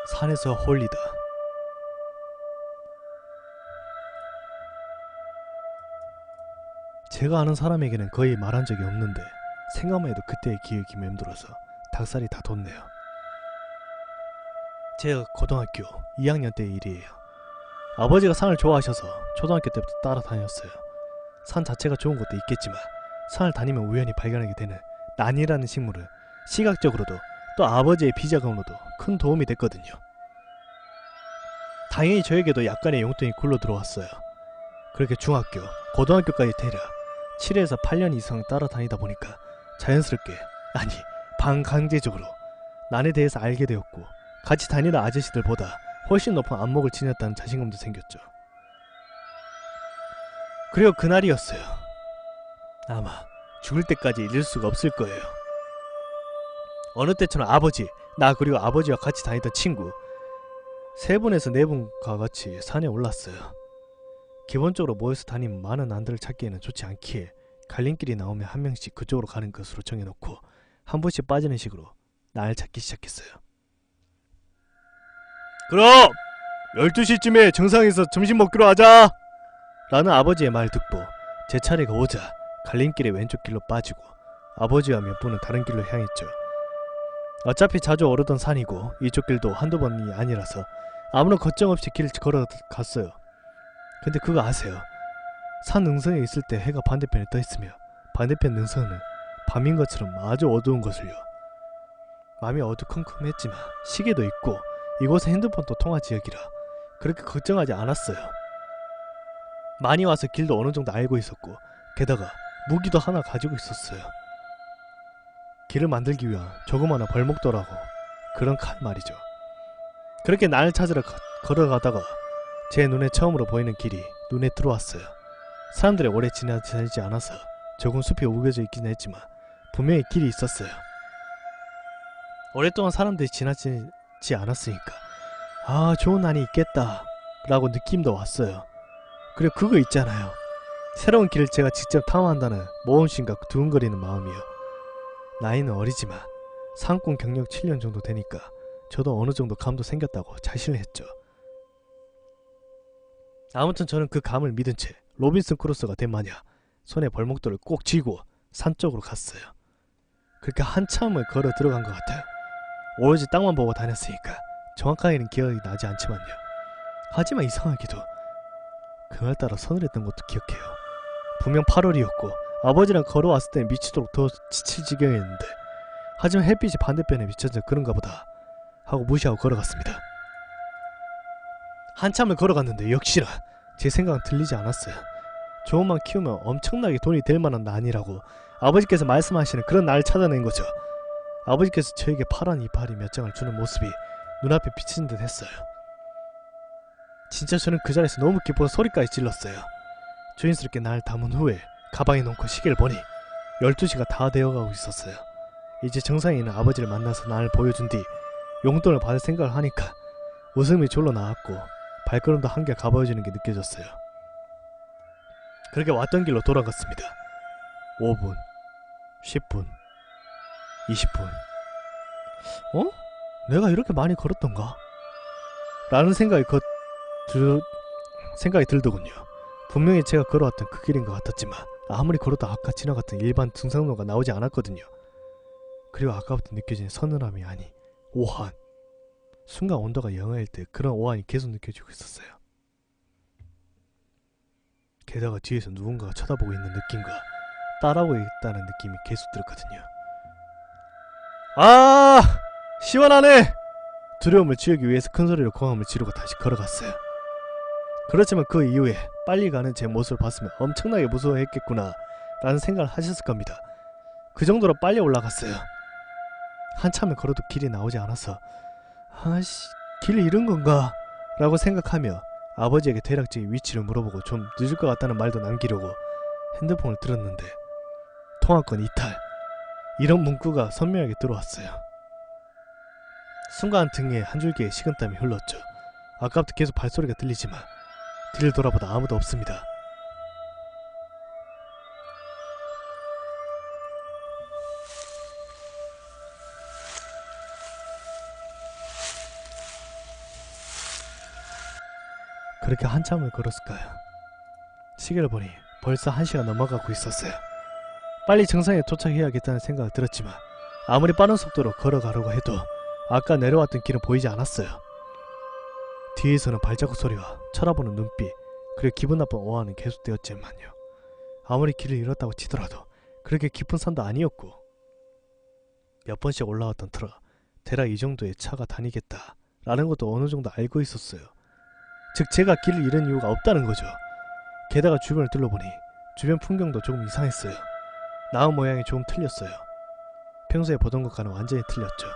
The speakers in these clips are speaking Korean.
산에서 홀리다. 제가 아는 사람에게는 거의 말한 적이 없는데 생각만 해도 그때의 기억이 맴돌아서 닭살이 다 돋네요. 제가 고등학교 2학년 때의 일이에요. 아버지가 산을 좋아하셔서 초등학교 때부터 따라다녔어요. 산 자체가 좋은 것도 있겠지만 산을 다니면 우연히 발견하게 되는 난이라는 식물은 시각적으로도 또 아버지의 비자금으로도 큰 도움이 됐거든요. 당연히 저에게도 약간의 용돈이 굴러 들어왔어요. 그렇게 중학교, 고등학교까지 대략 7에서 8년 이상 따라다니다 보니까 자연스럽게, 아니 반강제적으로 난에 대해서 알게 되었고 같이 다니는 아저씨들보다 훨씬 높은 안목을 지녔다는 자신감도 생겼죠. 그리고 그날이었어요. 아마 죽을 때까지 잊을 수가 없을 거예요. 어느 때처럼 아버지, 나 그리고 아버지와 같이 다니던 친구 3분에서 4분과 같이 산에 올랐어요. 기본적으로 모여서 다니면 많은 안들을 찾기에는 좋지 않기에 갈림길이 나오면 한 명씩 그쪽으로 가는 것으로 정해놓고 한 분씩 빠지는 식으로 날 찾기 시작했어요. 그럼 12시쯤에 정상에서 점심 먹기로 하자! 라는 아버지의 말 듣고 제 차례가 오자 갈림길의 왼쪽 길로 빠지고 아버지와 몇 분은 다른 길로 향했죠. 어차피 자주 오르던 산이고 이쪽 길도 한두 번이 아니라서 아무런 걱정 없이 길을 걸어갔어요. 근데 그거 아세요? 산 능선에 있을 때 해가 반대편에 떠있으며 반대편 능선은 밤인 것처럼 아주 어두운 것을요. 마음이 어두컴컴했지만 시계도 있고 이곳은 핸드폰도 통화 지역이라 그렇게 걱정하지 않았어요. 많이 와서 길도 어느 정도 알고 있었고 게다가 무기도 하나 가지고 있었어요. 길을 만들기 위한 조그마한 벌목도라고 그런 칼 말이죠. 그렇게 나를 찾으러 걸어가다가 제 눈에 처음으로 보이는 길이 눈에 들어왔어요. 사람들이 오래 지나지 않아서 조금 숲이 우겨져 있긴 했지만 분명히 길이 있었어요. 오랫동안 사람들이 지나치지 않았으니까 아, 좋은 날이 있겠다 라고 느낌도 왔어요. 그리고 그거 있잖아요. 새로운 길을 제가 직접 탐험한다는 모험심과 두근거리는 마음이요. 나이는 어리지만 상권 경력 7년 정도 되니까 저도 어느 정도 감도 생겼다고 자신을 했죠. 아무튼 저는 그 감을 믿은 채 로빈슨 크루소가 된 마냥 손에 벌목도를 꼭 쥐고 산 쪽으로 갔어요. 그렇게 한참을 걸어 들어간 것 같아요. 오로지 땅만 보고 다녔으니까 정확하게는 기억이 나지 않지만요. 하지만 이상하게도 그날따라 서늘했던 것도 기억해요. 분명 8월이었고 아버지랑 걸어왔을 때는 미치도록 더 지칠 지경이었는데 하지만 햇빛이 반대편에 비쳐서 그런가 보다 하고 무시하고 걸어갔습니다. 한참을 걸어갔는데 역시나 제 생각은 들리지 않았어요. 조금만 키우면 엄청나게 돈이 될 만한 난이라고 아버지께서 말씀하시는 그런 날을 찾아낸 거죠. 아버지께서 저에게 파란 이파리 몇 장을 주는 모습이 눈앞에 비치는 듯 했어요. 진짜 저는 그 자리에서 너무 기뻐서 소리까지 질렀어요. 조심스럽게 날 담은 후에 가방에 넣고 시계를 보니 12시가 다 되어가고 있었어요. 이제 정상에 있는 아버지를 만나서 나를 보여준 뒤 용돈을 받을 생각을 하니까 웃음이 절로 나왔고 발걸음도 한결 가벼워지는 게 느껴졌어요. 그렇게 왔던 길로 돌아갔습니다. 5분, 10분, 20분. 내가 이렇게 많이 걸었던가? 라는 생각이 들더군요. 분명히 제가 걸어왔던 그 길인 것 같았지만 아무리 걸어도 아까 지나갔던 일반 등산로가 나오지 않았거든요. 그리고 아까부터 느껴지는 서늘함이 아니 오한. 순간 온도가 영하일 때 그런 오한이 계속 느껴지고 있었어요. 게다가 뒤에서 누군가가 쳐다보고 있는 느낌과 따라오고 있다는 느낌이 계속 들었거든요. 아! 시원하네! 두려움을 지우기 위해서 큰소리로 고함을 지르고 다시 걸어갔어요. 그렇지만 그 이후에 빨리 가는 제 모습을 봤으면 엄청나게 무서워했겠구나 라는 생각을 하셨을 겁니다. 그 정도로 빨리 올라갔어요. 한참을 걸어도 길이 나오지 않아서 아씨, 길을 잃은 건가? 라고 생각하며 아버지에게 대략적인 위치를 물어보고 좀 늦을 것 같다는 말도 남기려고 핸드폰을 들었는데 통화권 이탈, 이런 문구가 선명하게 들어왔어요. 순간 등에 한 줄기의 식은땀이 흘렀죠. 아까부터 계속 발소리가 들리지만 뒤를 돌아보다 아무도 없습니다. 그렇게 한참을 걸었을까요? 시계를 보니 벌써 1시가 넘어가고 있었어요. 빨리 정상에 도착해야겠다는 생각이 들었지만 아무리 빠른 속도로 걸어가려고 해도 아까 내려왔던 길은 보이지 않았어요. 뒤에서는 발자국 소리와 쳐다보는 눈빛, 그리고 기분 나쁜 오한은 계속되었지만요. 아무리 길을 잃었다고 치더라도 그렇게 깊은 산도 아니었고 몇 번씩 올라왔던 트럭, 대략 이 정도의 차가 다니겠다 라는 것도 어느 정도 알고 있었어요. 즉 제가 길을 잃은 이유가 없다는 거죠. 게다가 주변을 둘러보니 주변 풍경도 조금 이상했어요. 나무 모양이 조금 틀렸어요. 평소에 보던 것과는 완전히 틀렸죠.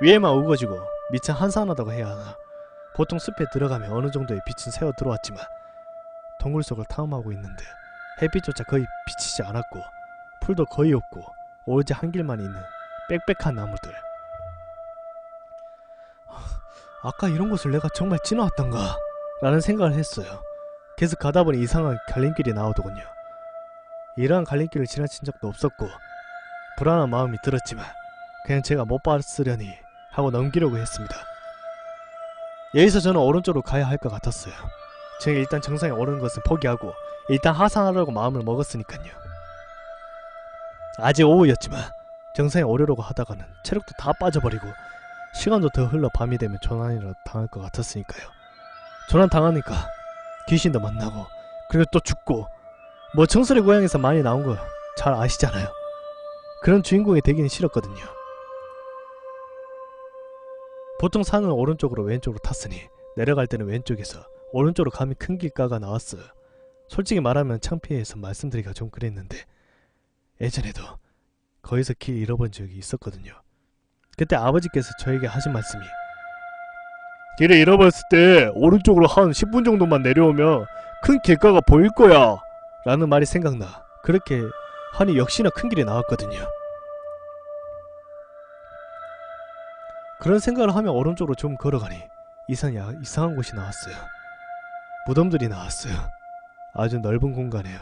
위에만 우거지고 밑은 한산하다고 해야 하나. 보통 숲에 들어가면 어느 정도의 빛은 새어 들어왔지만 동굴 속을 탐험하고 있는데 햇빛조차 거의 비치지 않았고 풀도 거의 없고 오로지 한 길만 있는 빽빽한 나무들. 아까 이런 곳을 내가 정말 지나왔던가 라는 생각을 했어요. 계속 가다보니 이상한 갈림길이 나오더군요. 이러한 갈림길을 지나친 적도 없었고 불안한 마음이 들었지만 그냥 제가 못 봤으려니 하고 넘기려고 했습니다. 여기서 저는 오른쪽으로 가야 할 것 같았어요. 제가 일단 정상에 오르는 것은 포기하고 일단 하산하려고 마음을 먹었으니까요. 아직 오후였지만 정상에 오르려고 하다가는 체력도 다 빠져버리고 시간도 더 흘러 밤이 되면 조난이라도 당할 것 같았으니까요. 조난 당하니까 귀신도 만나고 그리고 또 죽고 뭐 청설의 고향에서 많이 나온 거 잘 아시잖아요. 그런 주인공이 되기는 싫었거든요. 보통 산은 오른쪽으로 왼쪽으로 탔으니 내려갈 때는 왼쪽에서 오른쪽으로 가면 큰 길가가 나왔어요. 솔직히 말하면 창피해서 말씀드리기가 좀 그랬는데 예전에도 거기서 길 잃어본 적이 있었거든요. 그때 아버지께서 저에게 하신 말씀이 길을 잃어버렸을 때 오른쪽으로 한 10분 정도만 내려오면 큰 길가가 보일 거야 라는 말이 생각나. 그렇게 하니 역시나 큰 길이 나왔거든요. 그런 생각을 하며 오른쪽으로 좀 걸어가니 이상한 곳이 나왔어요. 무덤들이 나왔어요. 아주 넓은 공간이에요.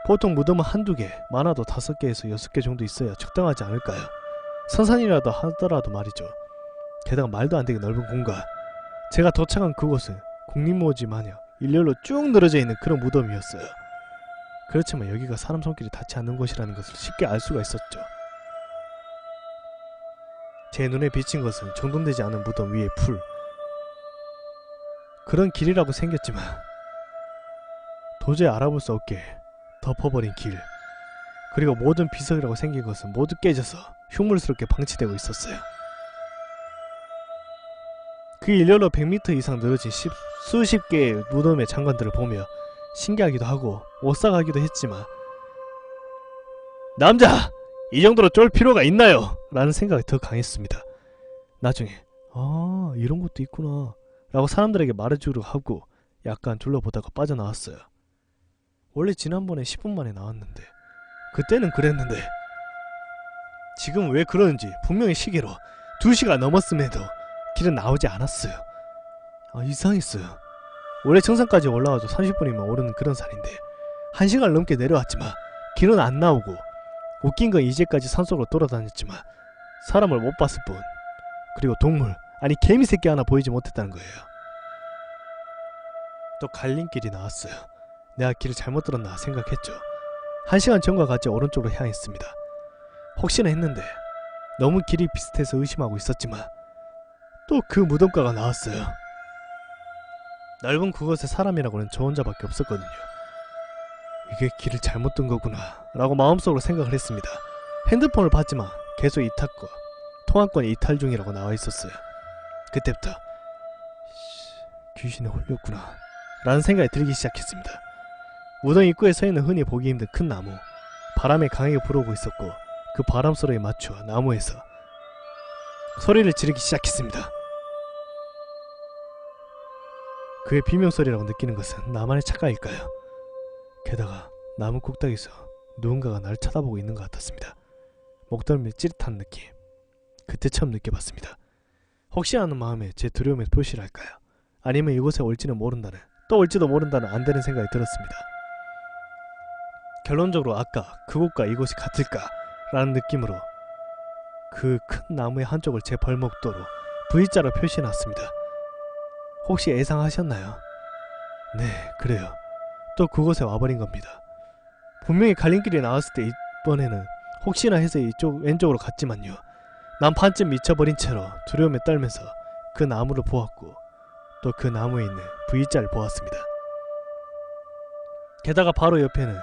보통 무덤은 한두 개, 많아도 5개에서 6개 정도 있어야 적당하지 않을까요? 선산이라도 하더라도 말이죠. 게다가 말도 안 되게 넓은 공간. 제가 도착한 그곳은 국립묘지 마냥 일렬로 쭉 늘어져 있는 그런 무덤이었어요. 그렇지만 여기가 사람 손길이 닿지 않는 곳이라는 것을 쉽게 알 수가 있었죠. 제 눈에 비친 것은 정돈되지 않은 무덤 위의 풀. 그런 길이라고 생겼지만 도저히 알아볼 수 없게 덮어버린 길. 그리고 모든 비석이라고 생긴 것은 모두 깨져서 흉물스럽게 방치되고 있었어요. 그 일렬로 100m 이상 늘어진 수십 개의 무덤의 장관들을 보며 신기하기도 하고 오싹하기도 했지만 남자! 이 정도로 쫄 필요가 있나요? 라는 생각이 더 강했습니다. 나중에 이런 것도 있구나 라고 사람들에게 말해주려고 하고 약간 둘러보다가 빠져나왔어요. 원래 지난번에 10분 만에 나왔는데 그때는 그랬는데 지금은 왜 그러는지 분명히 시계로 2시가 넘었음에도 길은 나오지 않았어요. 이상했어요. 원래 정상까지 올라와도 30분이면 오르는 그런 산인데 1시간을 넘게 내려왔지만 길은 안 나오고 웃긴 건 이제까지 산속으로 돌아다녔지만 사람을 못 봤을 뿐, 그리고 동물, 아니 개미 새끼 하나 보이지 못했다는 거예요. 또 갈림길이 나왔어요. 내가 길을 잘못 들었나 생각했죠. 1시간 전과 같이 오른쪽으로 향했습니다. 혹시나 했는데 너무 길이 비슷해서 의심하고 있었지만 또 그 무덤가가 나왔어요. 넓은 그곳에 사람이라고는 저 혼자밖에 없었거든요. 이게 길을 잘못 든 거구나 라고 마음속으로 생각을 했습니다. 핸드폰을 봤지만 계속 이탈과 통화권이 이탈 중이라고 나와 있었어요. 그때부터 귀신에 홀렸구나 라는 생각이 들기 시작했습니다. 무덤 입구에 서있는 흔히 보기 힘든 큰 나무, 바람이 강하게 불어오고 있었고 그 바람 소리에 맞춰 나무에서 소리를 지르기 시작했습니다. 그의 비명소리라고 느끼는 것은 나만의 착각일까요? 게다가 나무 꼭대기에서 누군가가 나를 쳐다보고 있는 것 같았습니다. 목덜미에 찌릿한 느낌, 그때 처음 느껴봤습니다. 혹시 하는 마음에 제 두려움의 표시랄까요? 아니면 이곳에 올지는 모른다는, 또 올지도 모른다는 안 되는 생각이 들었습니다. 결론적으로 아까 그곳과 이곳이 같을까? 라는 느낌으로 그 큰 나무의 한쪽을 제 발목도로 V자로 표시해놨습니다. 혹시 예상하셨나요? 네, 그래요. 또 그곳에 와버린 겁니다. 분명히 갈림길에 나왔을 때 이번에는 혹시나 해서 이쪽 왼쪽으로 갔지만요. 난 반쯤 미쳐버린 채로 두려움에 떨면서 그 나무를 보았고 또 그 나무에 있는 V자를 보았습니다. 게다가 바로 옆에는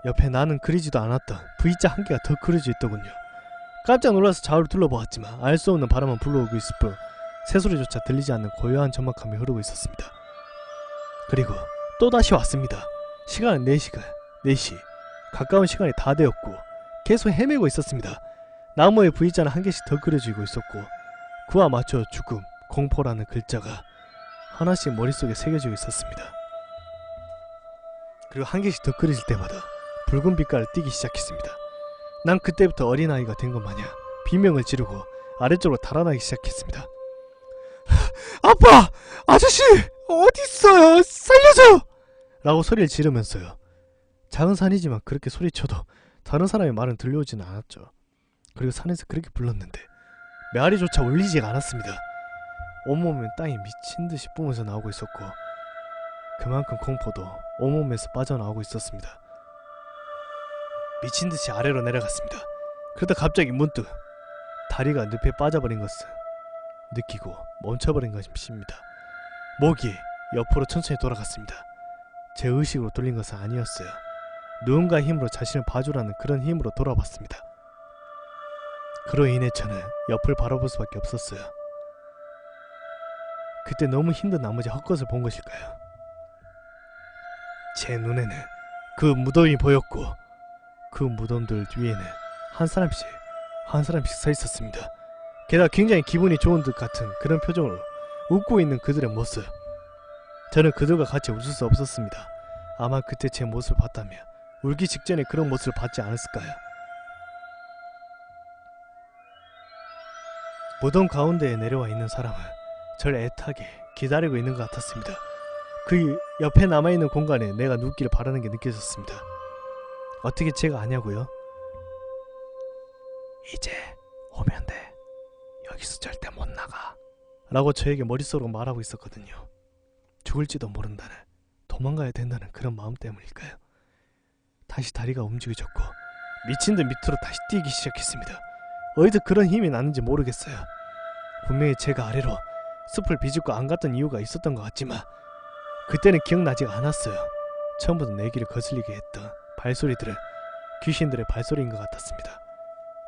옆에 나는 그리지도 않았던 V자 한 개가 더 그려져 있더군요. 깜짝 놀라서 좌우를 둘러보았지만 알 수 없는 바람만 불러오고 있을 뿐 새소리조차 들리지 않는 고요한 적막함이 흐르고 있었습니다. 그리고 또다시 왔습니다. 시간은 4시. 가까운 시간이 다 되었고 계속 헤매고 있었습니다. 나무에 V자는 한 개씩 더 그려지고 있었고 그와 맞춰 죽음, 공포라는 글자가 하나씩 머릿속에 새겨지고 있었습니다. 그리고 한 개씩 더 그려질 때마다 붉은 빛깔을 띠기 시작했습니다. 난 그때부터 어린아이가 된 것 마냥 비명을 지르고 아래쪽으로 달아나기 시작했습니다. 아빠! 아저씨! 어딨어요? 살려줘! 라고 소리를 지르면서요. 작은 산이지만 그렇게 소리쳐도 다른 사람의 말은 들려오지는 않았죠. 그리고 산에서 그렇게 불렀는데 메아리조차 울리지가 않았습니다. 온몸에 땀이 미친듯이 뿜어져 나오고 있었고 그만큼 공포도 온몸에서 빠져나오고 있었습니다. 미친듯이 아래로 내려갔습니다. 그러다 갑자기 문득 다리가 늪에 빠져버린 것을 느끼고 멈춰버린 것입니다. 목이 옆으로 천천히 돌아갔습니다. 제 의식으로 돌린 것은 아니었어요. 누군가의 힘으로 자신을 봐주라는 그런 힘으로 돌아봤습니다. 그로 인해 저는 옆을 바라볼 수밖에 없었어요. 그때 너무 힘든 나머지 헛것을 본 것일까요? 제 눈에는 그 무덤이 보였고 그 무덤들 뒤에는 한 사람씩 서 있었습니다. 게다가 굉장히 기분이 좋은 듯 같은 그런 표정으로 웃고 있는 그들의 모습. 저는 그들과 같이 웃을 수 없었습니다. 아마 그때 제 모습을 봤다면 울기 직전에 그런 모습을 받지 않았을까요? 무덤 가운데에 내려와 있는 사람은 절 애타게 기다리고 있는 것 같았습니다. 그 옆에 남아있는 공간에 내가 눕기를 바라는 게 느껴졌습니다. 어떻게 제가 아냐고요? 이제 오면 돼. 여기서 절대 못 나가. 라고 저에게 머릿속으로 말하고 있었거든요. 죽을지도 모른다는, 도망가야 된다는 그런 마음 때문일까요? 다시 다리가 움직여졌고 미친듯 밑으로 다시 뛰기 시작했습니다. 어디서 그런 힘이 나는지 모르겠어요. 분명히 제가 아래로 숲을 비집고 안 갔던 이유가 있었던 것 같지만 그때는 기억나지가 않았어요. 처음부터 내 길을 거슬리게 했던 발소리들은 귀신들의 발소리인 것 같았습니다.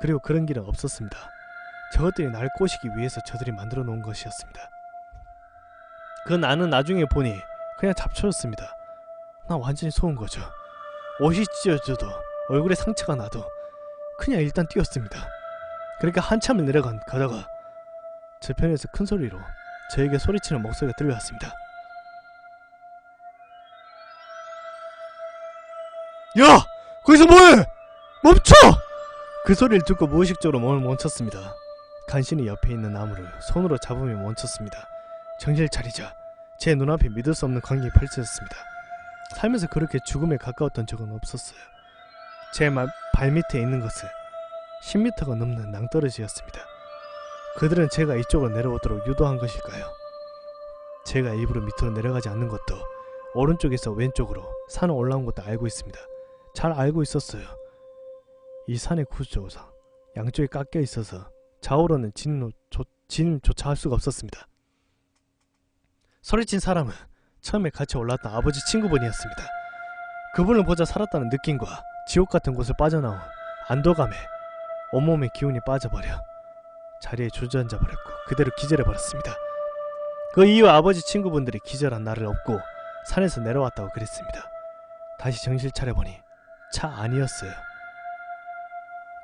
그리고 그런 길은 없었습니다. 저것들이 날 꼬시기 위해서 저들이 만들어 놓은 것이었습니다. 그 나는 나중에 보니 그냥 잡초였습니다. 나 완전히 속은 거죠. 옷이 찢어져도 얼굴에 상처가 나도 그냥 일단 뛰었습니다. 그러니까 한참을 가다가 저편에서 큰 소리로 저에게 소리치는 목소리가 들려왔습니다. 야! 거기서 뭐해! 멈춰! 그 소리를 듣고 무의식적으로 몸을 멈췄습니다. 간신히 옆에 있는 나무를 손으로 잡으며 멈췄습니다. 정신을 차리자 제 눈앞에 믿을 수 없는 광경이 펼쳐졌습니다. 살면서 그렇게 죽음에 가까웠던 적은 없었어요. 제 발밑에 있는 것은 10m가 넘는 낭떠러지였습니다. 그들은 제가 이쪽으로 내려오도록 유도한 것일까요? 제가 일부러 밑으로 내려가지 않는 것도 오른쪽에서 왼쪽으로 산을 올라온 것도 알고 있습니다. 잘 알고 있었어요. 이 산의 구조상 양쪽에 깎여 있어서 좌우로는 진입조차 할 수가 없었습니다. 소리친 사람은 처음에 같이 올라왔던 아버지 친구분이었습니다. 그분을 보자 살았다는 느낌과 지옥 같은 곳을 빠져나온 안도감에 온몸의 기운이 빠져버려 자리에 주저앉아버렸고 그대로 기절해버렸습니다. 그 이후 아버지 친구분들이 기절한 나를 업고 산에서 내려왔다고 그랬습니다. 다시 정신을 차려보니 차 안이었어요.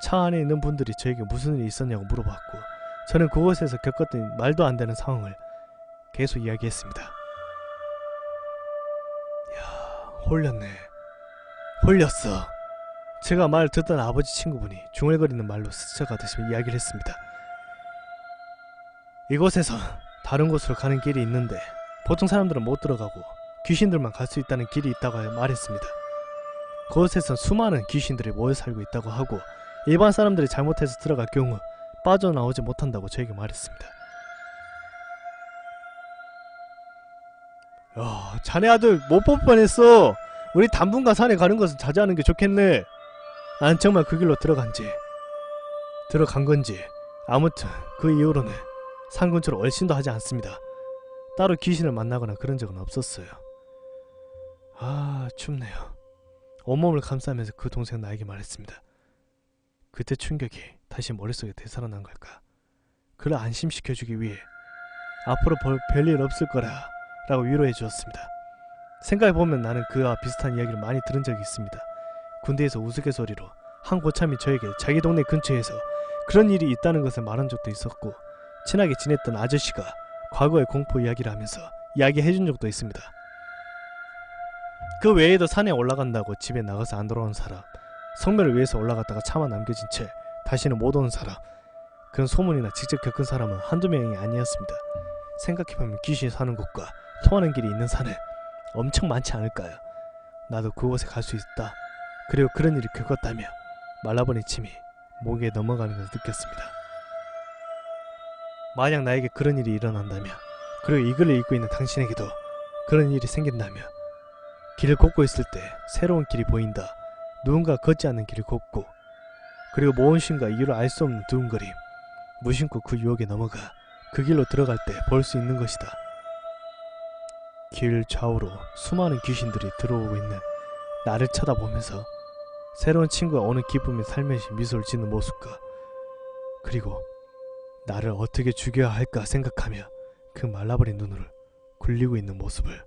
차 안에 있는 분들이 저에게 무슨 일이 있었냐고 물어봤고 저는 그곳에서 겪었던 말도 안 되는 상황을 계속 이야기했습니다. 야, 홀렸네. 홀렸어. 제가 말을 듣던 아버지 친구분이 중얼거리는 말로 스쳐가듯이 이야기를 했습니다. 이곳에서 다른 곳으로 가는 길이 있는데 보통 사람들은 못 들어가고 귀신들만 갈 수 있다는 길이 있다고 말했습니다. 그곳에선 수많은 귀신들이 모여 살고 있다고 하고 일반 사람들이 잘못해서 들어갈 경우 빠져나오지 못한다고 저에게 말했습니다. 야, 자네 아들 못 볼 뻔했어. 우리 당분간 산에 가는 것은 자제하는 게 좋겠네. 난 정말 그 길로 들어간 건지 아무튼 그 이후로는 산 근처로 얼씬도 하지 않습니다. 따로 귀신을 만나거나 그런 적은 없었어요. 아, 춥네요. 온몸을 감싸면서 그 동생은 나에게 말했습니다. 그때 충격이 다시 머릿속에 되살아난 걸까? 그를 안심시켜주기 위해 앞으로 별일 없을 거라 라고 위로해 주었습니다. 생각해보면 나는 그와 비슷한 이야기를 많이 들은 적이 있습니다. 군대에서 우스갯소리로 한 고참이 저에게 자기 동네 근처에서 그런 일이 있다는 것을 말한 적도 있었고, 친하게 지냈던 아저씨가 과거의 공포 이야기를 하면서 이야기해준 적도 있습니다. 그 외에도 산에 올라간다고 집에 나가서 안 돌아온 사람, 성묘를 위해서 올라갔다가 차만 남겨진 채 다시는 못 오는 사람, 그런 소문이나 직접 겪은 사람은 한두 명이 아니었습니다. 생각해보면 귀신이 사는 곳과 통하는 길이 있는 산은 엄청 많지 않을까요? 나도 그곳에 갈 수 있다, 그리고 그런 일을 겪었다며 말라버린 침이 목에 넘어가는 것을 느꼈습니다. 만약 나에게 그런 일이 일어난다면, 그리고 이 글을 읽고 있는 당신에게도 그런 일이 생긴다면, 길을 걷고 있을 때 새로운 길이 보인다, 누군가 걷지 않는 길을 걷고, 그리고 무엇인가 이유를 알 수 없는 두근거림, 무심코 그 유혹에 넘어가 그 길로 들어갈 때 볼 수 있는 것이다. 길 좌우로 수많은 귀신들이 들어오고 있는 나를 쳐다보면서 새로운 친구가 오는 기쁨에 살며시 미소를 짓는 모습과, 그리고 나를 어떻게 죽여야 할까 생각하며 그 말라버린 눈으로 굴리고 있는 모습을